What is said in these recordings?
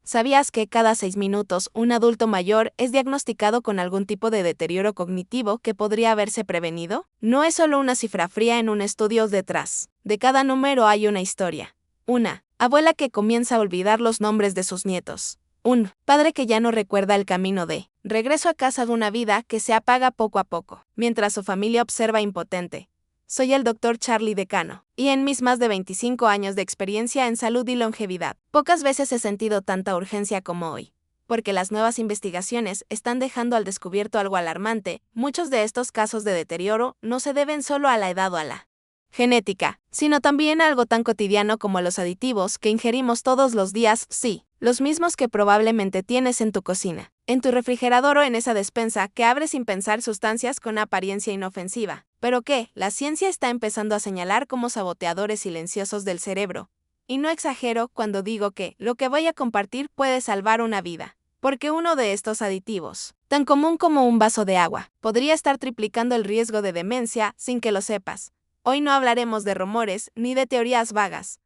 ¿Sabías que cada 6 minutos un adulto mayor es diagnosticado con algún tipo de deterioro cognitivo que podría haberse prevenido? No es solo una cifra fría en un estudio detrás. De cada número hay una historia. Una abuela que comienza a olvidar los nombres de sus nietos. Un padre que ya no recuerda el camino de regreso a casa de una vida que se apaga poco a poco, mientras su familia observa impotente. Soy el Dr. Charlie Decano, y en mis más de 25 años de experiencia en salud y longevidad, pocas veces he sentido tanta urgencia como hoy. Porque las nuevas investigaciones están dejando al descubierto algo alarmante. Muchos de estos casos de deterioro no se deben solo a la edad o a la genética, sino también a algo tan cotidiano como los aditivos que ingerimos todos los días, sí, los mismos que probablemente tienes en tu cocina, en tu refrigerador o en esa despensa que abres sin pensar, sustancias con apariencia inofensiva, pero que la ciencia está empezando a señalar como saboteadores silenciosos del cerebro. Y no exagero cuando digo que lo que voy a compartir puede salvar una vida, porque uno de estos aditivos, tan común como un vaso de agua, podría estar triplicando el riesgo de demencia sin que lo sepas. Hoy no hablaremos de rumores ni de teorías vagas.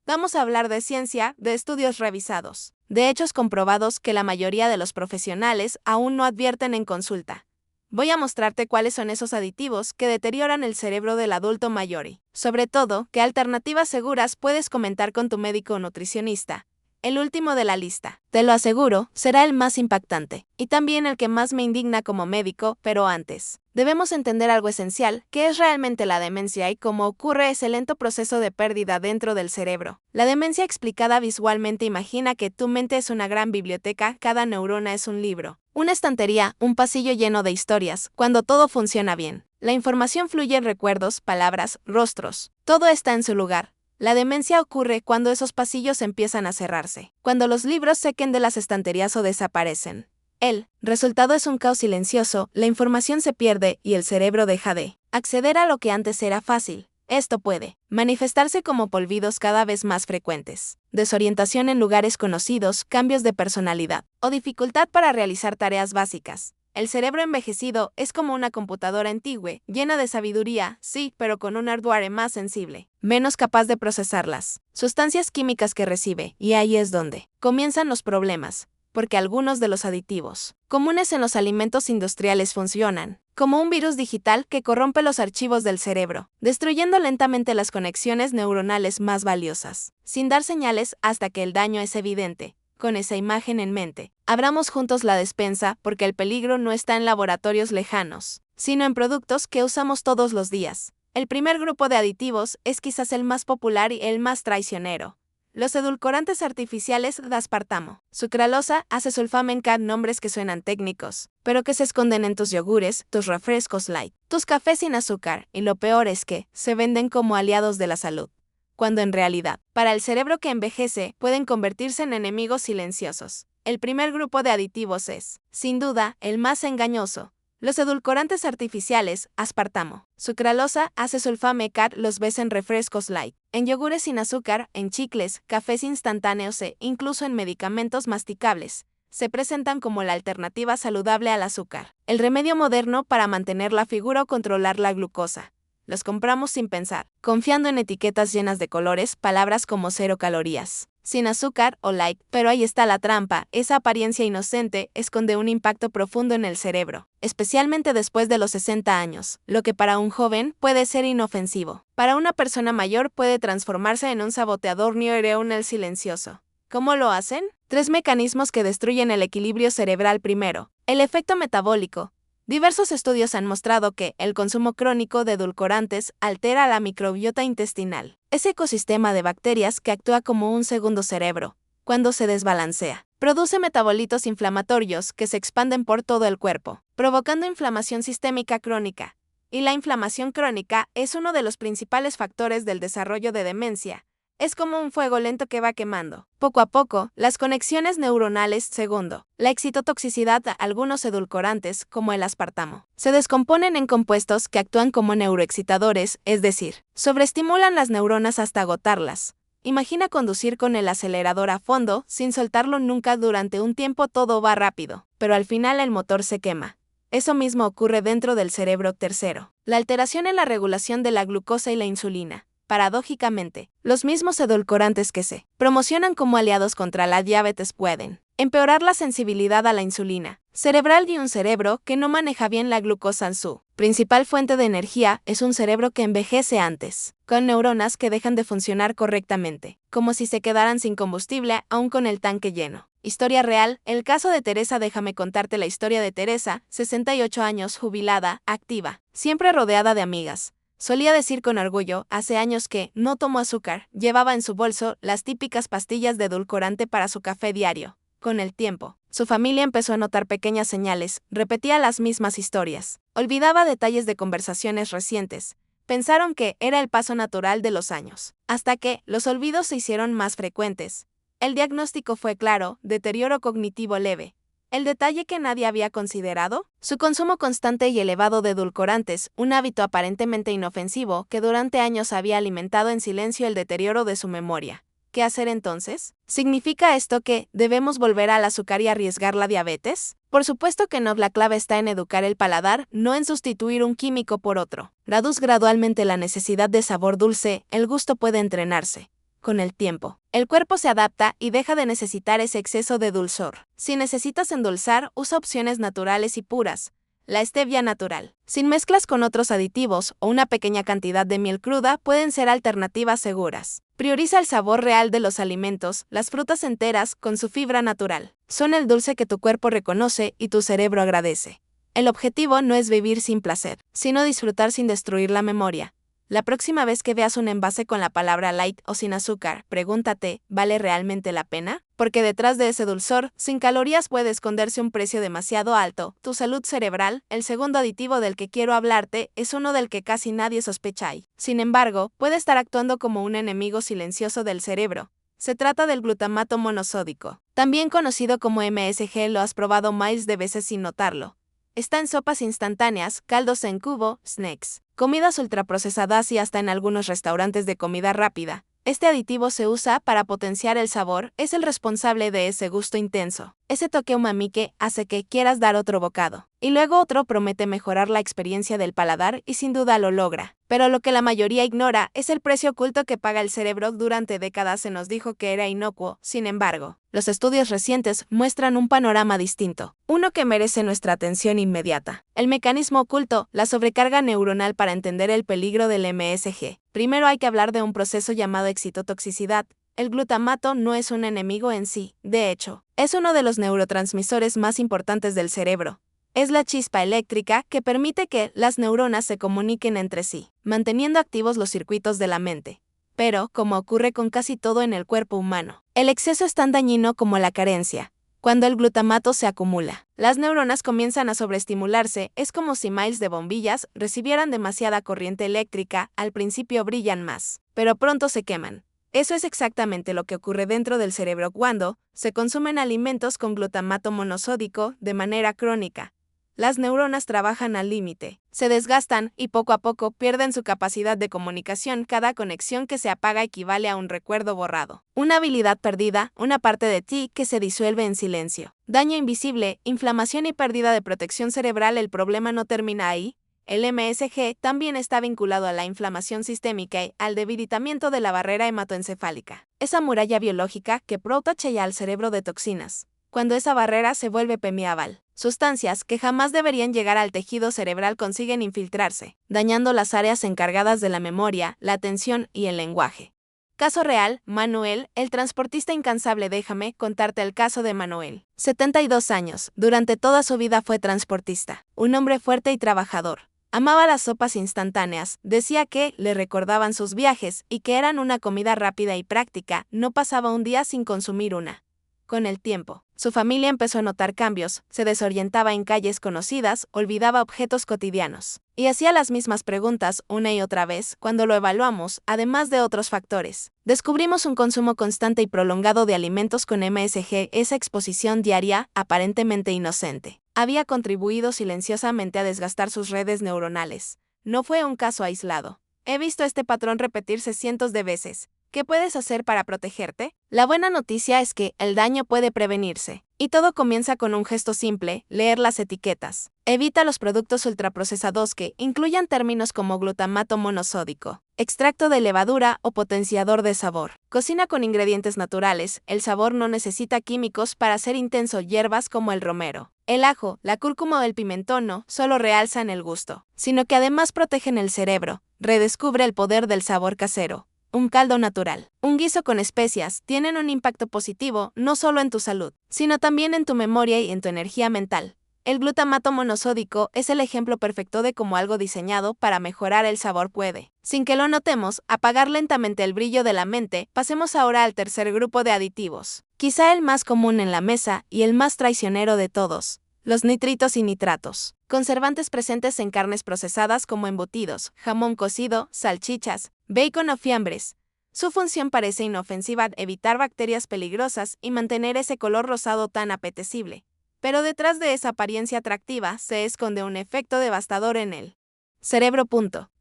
Vamos a hablar de ciencia, de estudios revisados, de hechos comprobados que la mayoría de los profesionales aún no advierten en consulta. Voy a mostrarte cuáles son esos aditivos que deterioran el cerebro del adulto mayor y, sobre todo, qué alternativas seguras puedes comentar con tu médico o nutricionista. El último de la lista, te lo aseguro, será el más impactante, y también el que más me indigna como médico, pero antes, debemos entender algo esencial, qué es realmente la demencia y cómo ocurre ese lento proceso de pérdida dentro del cerebro. La demencia explicada visualmente imagina que tu mente es una gran biblioteca, cada neurona es un libro, una estantería, un pasillo lleno de historias, cuando todo funciona bien. La información fluye en recuerdos, palabras, rostros, todo está en su lugar. La demencia ocurre cuando esos pasillos empiezan a cerrarse, cuando los libros sequen de las estanterías o desaparecen. El resultado es un caos silencioso, la información se pierde y el cerebro deja de acceder a lo que antes era fácil. Esto puede manifestarse como polvidos cada vez más frecuentes, desorientación en lugares conocidos, cambios de personalidad o dificultad para realizar tareas básicas. El cerebro envejecido es como una computadora antigua, llena de sabiduría, sí, pero con un hardware más sensible, menos capaz de procesar las sustancias químicas que recibe, y ahí es donde comienzan los problemas, porque algunos de los aditivos comunes en los alimentos industriales funcionan como un virus digital que corrompe los archivos del cerebro, destruyendo lentamente las conexiones neuronales más valiosas, sin dar señales hasta que el daño es evidente. Con esa imagen en mente, abramos juntos la despensa porque el peligro no está en laboratorios lejanos, sino en productos que usamos todos los días. El primer grupo de aditivos es quizás el más popular y el más traicionero. Los edulcorantes artificiales de aspartamo, sucralosa, acesulfamen K, nombres que suenan técnicos, pero que se esconden en tus yogures, tus refrescos light, tus cafés sin azúcar, y lo peor es que se venden como aliados de la salud, cuando en realidad, para el cerebro que envejece, pueden convertirse en enemigos silenciosos. El primer grupo de aditivos es, sin duda, el más engañoso. Los edulcorantes artificiales, aspartamo, sucralosa, acesulfame K, los ves en refrescos light, en yogures sin azúcar, en chicles, cafés instantáneos e incluso en medicamentos masticables. Se presentan como la alternativa saludable al azúcar, el remedio moderno para mantener la figura o controlar la glucosa. Los compramos sin pensar, confiando en etiquetas llenas de colores, palabras como 0 calorías, sin azúcar o light, pero ahí está la trampa, esa apariencia inocente esconde un impacto profundo en el cerebro, especialmente después de los 60 años, lo que para un joven puede ser inofensivo, para una persona mayor puede transformarse en un saboteador neuronal silencioso. ¿Cómo lo hacen? 3 mecanismos que destruyen el equilibrio cerebral. Primero, el efecto metabólico. Diversos estudios han mostrado que el consumo crónico de edulcorantes altera la microbiota intestinal, ese ecosistema de bacterias que actúa como un segundo cerebro. Cuando se desbalancea, produce metabolitos inflamatorios que se expanden por todo el cuerpo, provocando inflamación sistémica crónica. Y la inflamación crónica es uno de los principales factores del desarrollo de demencia. Es como un fuego lento que va quemando, poco a poco, las conexiones neuronales. Segundo, la excitotoxicidad. Algunos edulcorantes, como el aspartamo, se descomponen en compuestos que actúan como neuroexcitadores, es decir, sobreestimulan las neuronas hasta agotarlas. Imagina conducir con el acelerador a fondo, sin soltarlo nunca. Durante un tiempo todo va rápido, pero al final el motor se quema. Eso mismo ocurre dentro del cerebro. Tercero, la alteración en la regulación de la glucosa y la insulina. paradójicamente, los mismos edulcorantes que se promocionan como aliados contra la diabetes pueden empeorar la sensibilidad a la insulina cerebral y un cerebro que no maneja bien la glucosa en su principal fuente de energía es un cerebro que envejece antes, con neuronas que dejan de funcionar correctamente, como si se quedaran sin combustible aún con el tanque lleno. Historia real, el caso de Teresa. Déjame contarte la historia de Teresa, 68 años, jubilada, activa, siempre rodeada de amigas. Solía decir con orgullo, hace años que no tomó azúcar, llevaba en su bolso las típicas pastillas de edulcorante para su café diario. Con el tiempo, su familia empezó a notar pequeñas señales, repetía las mismas historias, olvidaba detalles de conversaciones recientes. Pensaron que era el paso natural de los años, hasta que los olvidos se hicieron más frecuentes. El diagnóstico fue claro, deterioro cognitivo leve. El detalle que nadie había considerado, su consumo constante y elevado de edulcorantes, un hábito aparentemente inofensivo que durante años había alimentado en silencio el deterioro de su memoria. ¿Qué hacer entonces? ¿Significa esto que debemos volver al azúcar y arriesgar la diabetes? Por supuesto que no, la clave está en educar el paladar, no en sustituir un químico por otro. Reduce gradualmente la necesidad de sabor dulce, el gusto puede entrenarse. Con el tiempo, el cuerpo se adapta y deja de necesitar ese exceso de dulzor. Si necesitas endulzar, usa opciones naturales y puras. La stevia natural, sin mezclas con otros aditivos o una pequeña cantidad de miel cruda, pueden ser alternativas seguras. Prioriza el sabor real de los alimentos, las frutas enteras con su fibra natural. Son el dulce que tu cuerpo reconoce y tu cerebro agradece. El objetivo no es vivir sin placer, sino disfrutar sin destruir la memoria. La próxima vez que veas un envase con la palabra light o sin azúcar, pregúntate, ¿vale realmente la pena? Porque detrás de ese dulzor, sin calorías, puede esconderse un precio demasiado alto. Tu salud cerebral, el segundo aditivo del que quiero hablarte, es uno del que casi nadie sospecha y, sin embargo, puede estar actuando como un enemigo silencioso del cerebro. Se trata del glutamato monosódico, también conocido como MSG. Lo has probado miles de veces sin notarlo. Está en sopas instantáneas, caldos en cubo, snacks, comidas ultraprocesadas y hasta en algunos restaurantes de comida rápida. Este aditivo se usa para potenciar el sabor, es el responsable de ese gusto intenso, ese toque umami que hace que quieras dar otro bocado. Y luego otro. Promete mejorar la experiencia del paladar y sin duda lo logra. Pero lo que la mayoría ignora es el precio oculto que paga el cerebro. Durante décadas se nos dijo que era inocuo, sin embargo, los estudios recientes muestran un panorama distinto, uno que merece nuestra atención inmediata. El mecanismo oculto, la sobrecarga neuronal. Para entender el peligro del MSG, primero hay que hablar de un proceso llamado excitotoxicidad. El glutamato no es un enemigo en sí, de hecho, es uno de los neurotransmisores más importantes del cerebro. Es la chispa eléctrica que permite que las neuronas se comuniquen entre sí, manteniendo activos los circuitos de la mente. Pero, como ocurre con casi todo en el cuerpo humano, el exceso es tan dañino como la carencia. Cuando el glutamato se acumula, las neuronas comienzan a sobreestimularse. Es como si miles de bombillas recibieran demasiada corriente eléctrica. Al principio brillan más, pero pronto se queman. Eso es exactamente lo que ocurre dentro del cerebro cuando se consumen alimentos con glutamato monosódico de manera crónica. Las neuronas trabajan al límite, se desgastan y poco a poco pierden su capacidad de comunicación. Cada conexión que se apaga equivale a un recuerdo borrado, una habilidad perdida, una parte de ti que se disuelve en silencio. Daño invisible, inflamación y pérdida de protección cerebral. El problema no termina ahí. El MSG también está vinculado a la inflamación sistémica y al debilitamiento de la barrera hematoencefálica, esa muralla biológica que protege al cerebro de toxinas. Cuando esa barrera se vuelve permeable, sustancias que jamás deberían llegar al tejido cerebral consiguen infiltrarse, dañando las áreas encargadas de la memoria, la atención y el lenguaje. Caso real, Manuel, el transportista incansable. Déjame contarte el caso de Manuel. 72 años, durante toda su vida fue transportista, un hombre fuerte y trabajador. Amaba las sopas instantáneas, decía que le recordaban sus viajes y que eran una comida rápida y práctica. No pasaba un día sin consumir una. Con el tiempo, su familia empezó a notar cambios, se desorientaba en calles conocidas, olvidaba objetos cotidianos, y hacía las mismas preguntas una y otra vez. Cuando lo evaluamos, además de otros factores, descubrimos un consumo constante y prolongado de alimentos con MSG. Esa exposición diaria, aparentemente inocente, había contribuido silenciosamente a desgastar sus redes neuronales. No fue un caso aislado. He visto este patrón repetirse cientos de veces. ¿Qué puedes hacer para protegerte? La buena noticia es que el daño puede prevenirse. Y todo comienza con un gesto simple: leer las etiquetas. Evita los productos ultraprocesados que incluyan términos como glutamato monosódico, extracto de levadura o potenciador de sabor. Cocina con ingredientes naturales. El sabor no necesita químicos para ser intenso. Hierbas como el romero, el ajo, la cúrcuma o el pimentón no solo realzan el gusto, sino que además protegen el cerebro. Redescubre el poder del sabor casero. Un caldo natural, un guiso con especias tienen un impacto positivo no solo en tu salud, sino también en tu memoria y en tu energía mental. El glutamato monosódico es el ejemplo perfecto de cómo algo diseñado para mejorar el sabor puede, sin que lo notemos, apagar lentamente el brillo de la mente. Pasemos ahora al tercer grupo de aditivos, quizá el más común en la mesa y el más traicionero de todos: los nitritos y nitratos. Conservantes presentes en carnes procesadas como embutidos, jamón cocido, salchichas, bacon o fiambres. Su función parece inofensiva: evitar bacterias peligrosas y mantener ese color rosado tan apetecible. Pero detrás de esa apariencia atractiva se esconde un efecto devastador en el cerebro.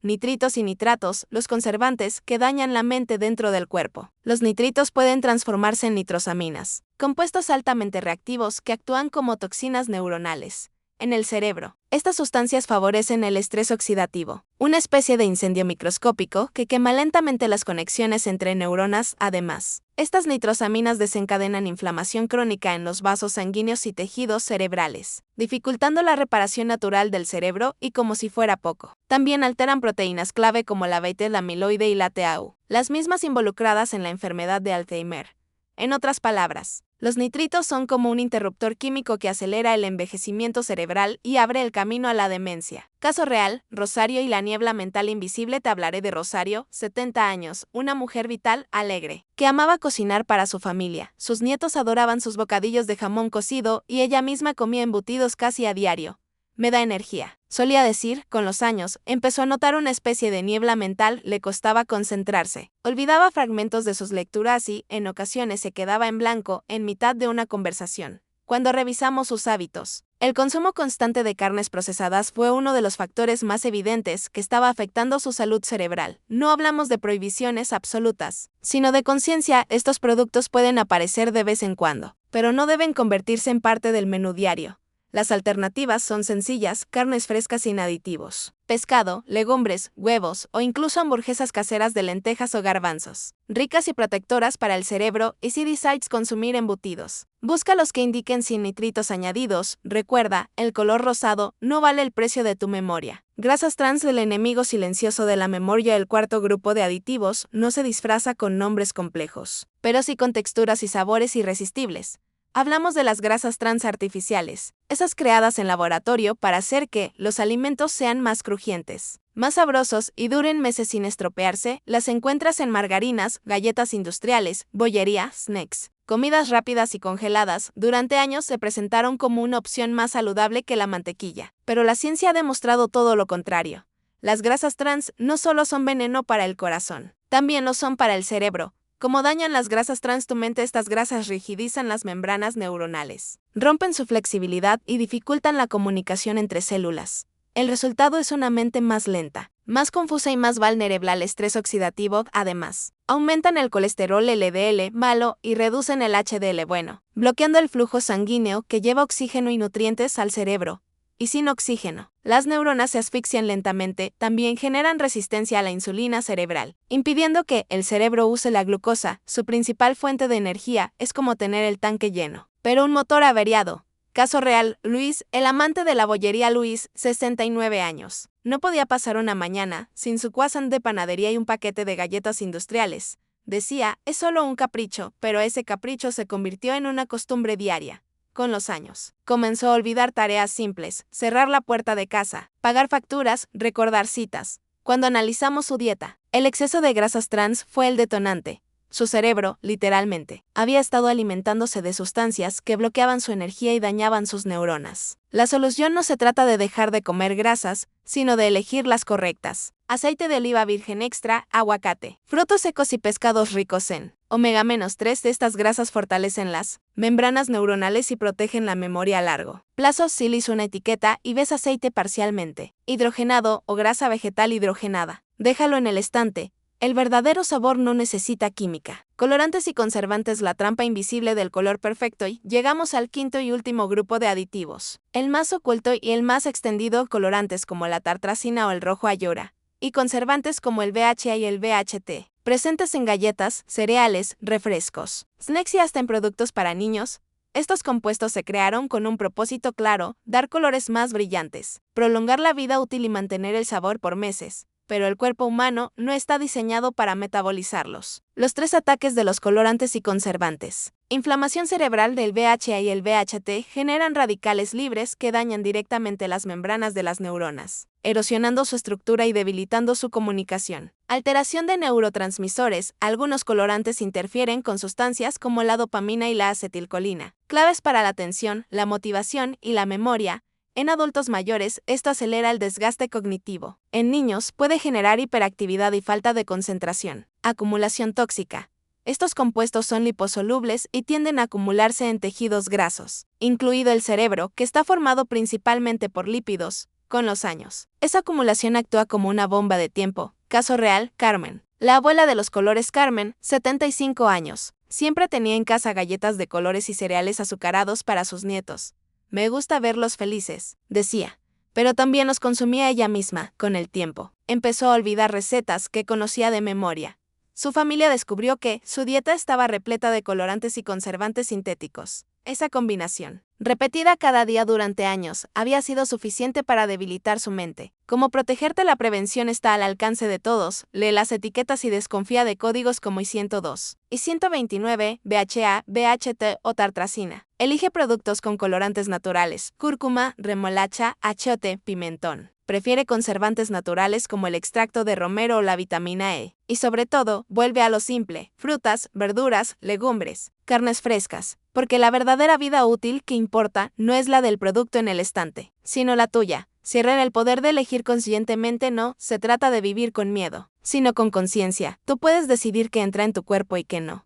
Nitritos y nitratos, los conservantes que dañan la mente dentro del cuerpo. Los nitritos pueden transformarse en nitrosaminas, compuestos altamente reactivos que actúan como toxinas neuronales en el cerebro. Estas sustancias favorecen el estrés oxidativo, una especie de incendio microscópico que quema lentamente las conexiones entre neuronas. Además, estas nitrosaminas desencadenan inflamación crónica en los vasos sanguíneos y tejidos cerebrales, dificultando la reparación natural del cerebro. Y como si fuera poco, también alteran proteínas clave como la beta-amiloide y la tau, las mismas involucradas en la enfermedad de Alzheimer. En otras palabras, los nitritos son como un interruptor químico que acelera el envejecimiento cerebral y abre el camino a la demencia. Caso real: Rosario y la niebla mental invisible. Te hablaré de Rosario, 70 años, una mujer vital, alegre, que amaba cocinar para su familia. Sus nietos adoraban sus bocadillos de jamón cocido y ella misma comía embutidos casi a diario. Me da energía, solía decir. Con los años, empezó a notar una especie de niebla mental, le costaba concentrarse. Olvidaba fragmentos de sus lecturas y, en ocasiones, se quedaba en blanco en mitad de una conversación. Cuando revisamos sus hábitos, el consumo constante de carnes procesadas fue uno de los factores más evidentes que estaba afectando su salud cerebral. No hablamos de prohibiciones absolutas, sino de conciencia. Estos productos pueden aparecer de vez en cuando, pero no deben convertirse en parte del menú diario. Las alternativas son sencillas: carnes frescas sin aditivos, pescado, legumbres, huevos o incluso hamburguesas caseras de lentejas o garbanzos, ricas y protectoras para el cerebro. Y si decides consumir embutidos, busca los que indiquen sin nitritos añadidos. Recuerda, el color rosado no vale el precio de tu memoria. Grasas trans, el enemigo silencioso de la memoria. El cuarto grupo de aditivos no se disfraza con nombres complejos, pero sí con texturas y sabores irresistibles. Hablamos de las grasas trans artificiales, esas creadas en laboratorio para hacer que los alimentos sean más crujientes, más sabrosos y duren meses sin estropearse. Las encuentras en margarinas, galletas industriales, bollería, snacks, comidas rápidas y congeladas. Durante años se presentaron como una opción más saludable que la mantequilla, pero la ciencia ha demostrado todo lo contrario. Las grasas trans no solo son veneno para el corazón, también lo son para el cerebro. Como dañan las grasas trans tu mente, estas grasas rigidizan las membranas neuronales, rompen su flexibilidad y dificultan la comunicación entre células. El resultado es una mente más lenta, más confusa y más vulnerable al estrés oxidativo. Además, aumentan el colesterol LDL malo y reducen el HDL bueno, bloqueando el flujo sanguíneo que lleva oxígeno y nutrientes al cerebro. Y sin oxígeno, las neuronas se asfixian lentamente. También generan resistencia a la insulina cerebral, impidiendo que el cerebro use la glucosa, su principal fuente de energía. Es como tener el tanque lleno, pero un motor averiado. Caso real: Luis, el amante de la bollería. Luis, 69 años, no podía pasar una mañana sin su croissant de panadería y un paquete de galletas industriales. Decía, es solo un capricho, pero ese capricho se convirtió en una costumbre diaria. Con los años, comenzó a olvidar tareas simples: cerrar la puerta de casa, pagar facturas, recordar citas. Cuando analizamos su dieta, el exceso de grasas trans fue el detonante. Su cerebro, literalmente, había estado alimentándose de sustancias que bloqueaban su energía y dañaban sus neuronas. La solución no se trata de dejar de comer grasas, sino de elegir las correctas. Aceite de oliva virgen extra, aguacate, frutos secos y pescados ricos en omega-3. De estas grasas fortalecen las membranas neuronales y protegen la memoria a largo plazo. Si lees una etiqueta y ves aceite parcialmente hidrogenado o grasa vegetal hidrogenada, déjalo en el estante. El verdadero sabor no necesita química. Colorantes y conservantes, la trampa invisible del color perfecto, y llegamos al quinto y último grupo de aditivos. El más oculto y el más extendido, colorantes como la tartrazina o el rojo ayora, y conservantes como el BHA y el BHT, presentes en galletas, cereales, refrescos, snacks y hasta en productos para niños. Estos compuestos se crearon con un propósito claro: dar colores más brillantes, prolongar la vida útil y mantener el sabor por meses. Pero el cuerpo humano no está diseñado para metabolizarlos. Los tres ataques de los colorantes y conservantes. Inflamación cerebral del VHA y el VHT generan radicales libres que dañan directamente las membranas de las neuronas, erosionando su estructura y debilitando su comunicación. Alteración de neurotransmisores. Algunos colorantes interfieren con sustancias como la dopamina y la acetilcolina, claves para la atención, la motivación y la memoria. En adultos mayores, esto acelera el desgaste cognitivo. En niños, puede generar hiperactividad y falta de concentración. Acumulación tóxica. Estos compuestos son liposolubles y tienden a acumularse en tejidos grasos, incluido el cerebro, que está formado principalmente por lípidos. Con los años, esa acumulación actúa como una bomba de tiempo. Caso real: Carmen, la abuela de los colores. Carmen, 75 años, siempre tenía en casa galletas de colores y cereales azucarados para sus nietos. Me gusta verlos felices, decía, pero también los consumía ella misma. Con el tiempo, empezó a olvidar recetas que conocía de memoria. Su familia descubrió que su dieta estaba repleta de colorantes y conservantes sintéticos. Esa combinación, repetida cada día durante años, había sido suficiente para debilitar su mente. Como protegerte, la prevención está al alcance de todos. Lee las etiquetas y desconfía de códigos como I102, I129, BHA, BHT o tartrazina. Elige productos con colorantes naturales: cúrcuma, remolacha, achiote, pimentón. Prefiere conservantes naturales como el extracto de romero o la vitamina E. Y sobre todo, vuelve a lo simple: frutas, verduras, legumbres, carnes frescas. Porque la verdadera vida útil que importa no es la del producto en el estante, sino la tuya. Cierra en el poder de elegir conscientemente. No se trata de vivir con miedo, sino con conciencia. Tú puedes decidir qué entra en tu cuerpo y qué no.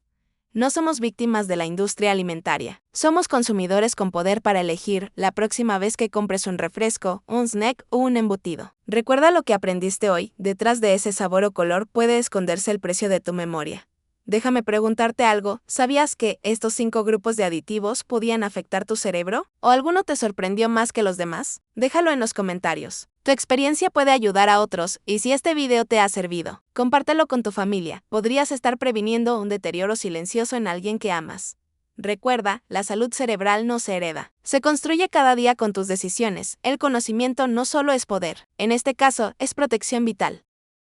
No somos víctimas de la industria alimentaria. Somos consumidores con poder para elegir la próxima vez que compres un refresco, un snack o un embutido. Recuerda lo que aprendiste hoy: detrás de ese sabor o color puede esconderse el precio de tu memoria. Déjame preguntarte algo: ¿sabías que estos 5 grupos de aditivos podían afectar tu cerebro? ¿O alguno te sorprendió más que los demás? Déjalo en los comentarios. Tu experiencia puede ayudar a otros, y si este video te ha servido, compártelo con tu familia. Podrías estar previniendo un deterioro silencioso en alguien que amas. Recuerda, la salud cerebral no se hereda, se construye cada día con tus decisiones. El conocimiento no solo es poder, en este caso, es protección vital.